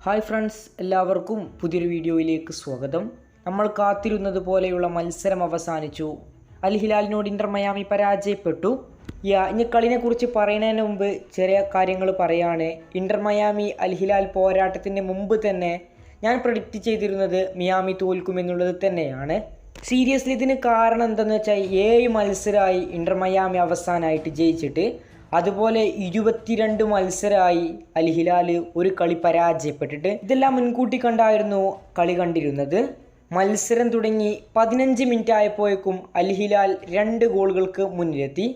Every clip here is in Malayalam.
ഹായ് ഫ്രണ്ട്സ്, എല്ലാവർക്കും പുതിയൊരു വീഡിയോയിലേക്ക് സ്വാഗതം. നമ്മൾ കാത്തിരുന്നത് പോലെയുള്ള മത്സരം അവസാനിച്ചു. അൽ ഹിലാലിനോട് ഇന്റർ മയാമി പരാജയപ്പെട്ടു. ഇനി കളിനെക്കുറിച്ച് പറയുന്നതിന് മുമ്പ് ചെറിയ കാര്യങ്ങൾ പറയാണ്. ഇന്റർ മയാമി അൽ ഹിലാൽ പോരാട്ടത്തിന് മുമ്പ് തന്നെ ഞാൻ പ്രെഡിക്റ്റ് ചെയ്തിരുന്നത് മിയാമി തോൽക്കുമെന്നുള്ളത് തന്നെയാണ്. സീരിയസ്ലി ഇതിന് കാരണം എന്തെന്ന് വെച്ചാൽ 7 മത്സരമായി ഇന്റർ മയാമി അവസാനമായിട്ട് ജയിച്ചിട്ട്. അതുപോലെ 22 മത്സരമായി അൽ ഹിലാൽ ഒരു കളി പരാജയപ്പെട്ടിട്ട്. ഇതെല്ലാം മുൻകൂട്ടി കണ്ടായിരുന്നു കളി കണ്ടിരുന്നത്. മത്സരം തുടങ്ങി 15 മിനിറ്റ് ആയപ്പോഴേക്കും അൽ ഹിലാൽ 2 ഗോളുകൾക്ക് മുന്നിലെത്തി.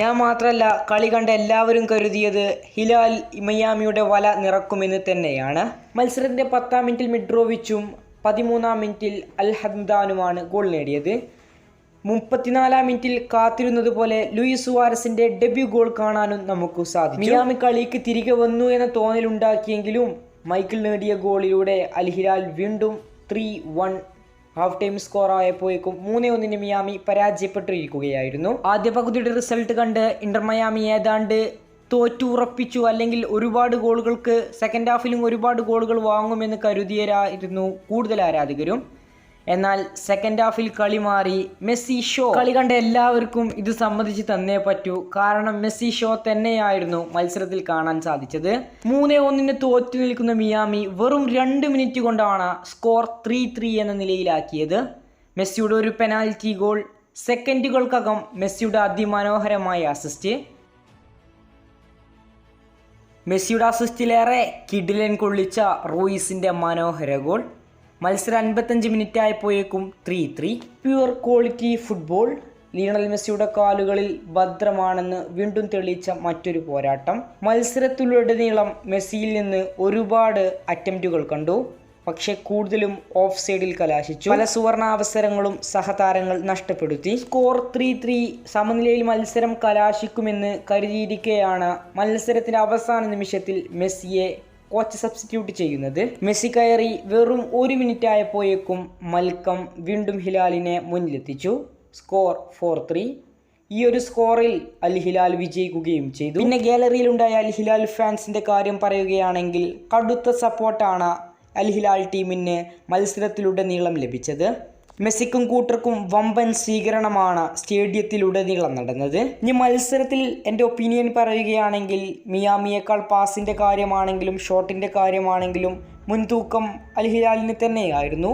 ഞാൻ മാത്രമല്ല, കളി കണ്ട എല്ലാവരും കരുതിയത് ഹിലാൽ മിയാമിയുടെ വല നിറക്കുമെന്ന് തന്നെയാണ്. മത്സരത്തിൻ്റെ 10-ാം മിനിറ്റിൽ മിട്രോവിച്ചും 13-ാം മിനിറ്റിൽ അൽ ഹംദാനുമാണ് ഗോൾ നേടിയത്. 34-ാം മിനിറ്റിൽ കാത്തിരുന്നത് പോലെ ലൂയിസ് സുവാരസിന്റെ ഡെബ്യൂ ഗോൾ കാണാനും നമുക്ക് സാധിച്ചു. മിയാമി കളിക്ക് തിരികെ വന്നു എന്ന തോന്നലുണ്ടാക്കിയെങ്കിലും മൈക്കിൾ നേടിയ ഗോളിലൂടെ അൽ ഹിലാൽ വീണ്ടും 3-1 ഹാഫ് ടൈം സ്കോർ ആയപ്പോഴേക്കും 3-1 മിയാമി പരാജയപ്പെട്ടിരിക്കുകയായിരുന്നു. ആദ്യ പകുതിയുടെ റിസൾട്ട് കണ്ട് ഇന്റർ മയാമി ഏതാണ്ട് തോറ്റുറപ്പിച്ചു. അല്ലെങ്കിൽ ഒരുപാട് ഗോളുകൾക്ക് സെക്കൻഡ് ഹാഫിലും ഒരുപാട് ഗോളുകൾ വാങ്ങുമെന്ന് കരുതിയരായിരുന്നു കൂടുതൽ ആരാധകരും. എന്നാൽ സെക്കൻഡ് ഹാഫിൽ കളി മാറി. Messi show. കളി കണ്ട എല്ലാവർക്കും ഇത് സമ്മതിച്ച് തന്നേ പറ്റൂ. കാരണം മെസ്സി ഷോ തന്നെയായിരുന്നു മത്സരത്തിൽ കാണാൻ സാധിച്ചത്. 3-1 തോറ്റു നിൽക്കുന്ന മിയാമി വെറും 2 മിനിറ്റ് കൊണ്ടാണ് സ്കോർ 3-3 എന്ന നിലയിലാക്കിയത്. മെസ്സിയുടെ ഒരു പെനാൽറ്റി ഗോൾ, സെക്കൻഡുകൾക്കകം മെസ്സിയുടെ അതിമനോഹരമായ അസിസ്റ്റ്. മെസ്സിയുടെ അസിസ്റ്റിലേറെ കിടിലൻ കൊള്ളിച്ച റൂയിസിന്റെ മനോഹര ഗോൾ. മത്സരം 55 മിനിറ്റ് ആയപ്പോഴേക്കും 3-3. Pure quality football. ലിയണൽ മെസ്സിയുടെ കാലുകളിൽ ഭദ്രമാണെന്ന് വീണ്ടും തെളിയിച്ച മറ്റൊരു പോരാട്ടം. മത്സരത്തിലുടനീളം മെസ്സിയിൽ നിന്ന് ഒരുപാട് അറ്റംപ്റ്റുകൾ കണ്ടു, പക്ഷെ കൂടുതലും ഓഫ് സൈഡിൽ കലാശിച്ചു. പല സുവർണ അവസരങ്ങളും സഹതാരങ്ങൾ നഷ്ടപ്പെടുത്തി. സ്കോർ 3-3. സമനിലയിൽ മത്സരം കലാശിക്കുമെന്ന് കരുതിയിരിക്കെയാണ് മത്സരത്തിന്റെ അവസാന നിമിഷത്തിൽ മെസ്സിയെ കോച്ച് സബ്സ്റ്റിറ്റ്യൂട്ട് ചെയ്യുന്നത്. മെസ്സി കയറി വെറും 1 മിനിറ്റ് ആയപ്പോഴേക്കും മൽക്കം വീണ്ടും ഹിലാലിനെ മുന്നിലെത്തിച്ചു. സ്കോർ 4-3. ഈ ഒരു സ്കോറിൽ അൽ ഹിലാൽ വിജയിക്കുകയും ചെയ്തു. പിന്നെ ഗാലറിയിലുണ്ടായ അൽ ഹിലാൽ ഫാൻസിന്റെ കാര്യം പറയുകയാണെങ്കിൽ കടുത്ത സപ്പോർട്ടാണ് അൽ ഹിലാൽ ടീമിന് മത്സരത്തിലുടനീളം ലഭിച്ചത്. മെസ്സിക്കും കൂട്ടർക്കും വമ്പൻ സ്വീകരണമാണ് സ്റ്റേഡിയത്തിലുടനീളം നടന്നത്. ഇനി മത്സരത്തിൽ എൻ്റെ ഒപ്പീനിയൻ പറയുകയാണെങ്കിൽ മിയാമിയേക്കാൾ പാസിൻ്റെ കാര്യമാണെങ്കിലും ഷോട്ടിൻ്റെ കാര്യമാണെങ്കിലും മുൻതൂക്കം അൽ ഹിലാലിന് തന്നെയായിരുന്നു.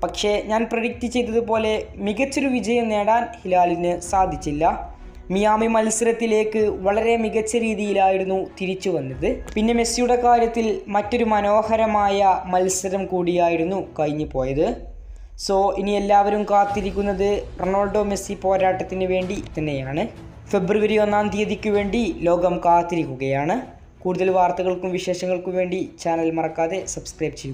പക്ഷേ ഞാൻ പ്രെഡിക്റ്റ് ചെയ്തതുപോലെ മികച്ചൊരു വിജയം നേടാൻ ഹിലാലിന് സാധിച്ചില്ല. മിയാമി മത്സരത്തിലേക്ക് വളരെ മികച്ച രീതിയിലായിരുന്നു തിരിച്ചു വന്നത്. പിന്നെ മെസ്സിയുടെ കാര്യത്തിൽ മറ്റൊരു മനോഹരമായ മത്സരം കൂടിയായിരുന്നു കഴിഞ്ഞു പോയത്. സോ ഇനി എല്ലാവരും കാത്തിരിക്കുന്നത് റൊണാൾഡോ മെസ്സി പോരാട്ടത്തിന് വേണ്ടി തന്നെയാണ്. ഫെബ്രുവരി 1-ാം തീയതിക്ക് വേണ്ടി ലോകം കാത്തിരിക്കുകയാണ്. കൂടുതൽ വാർത്തകൾക്കും വിശേഷങ്ങൾക്കും വേണ്ടി ചാനൽ മറക്കാതെ സബ്സ്ക്രൈബ് ചെയ്യുക.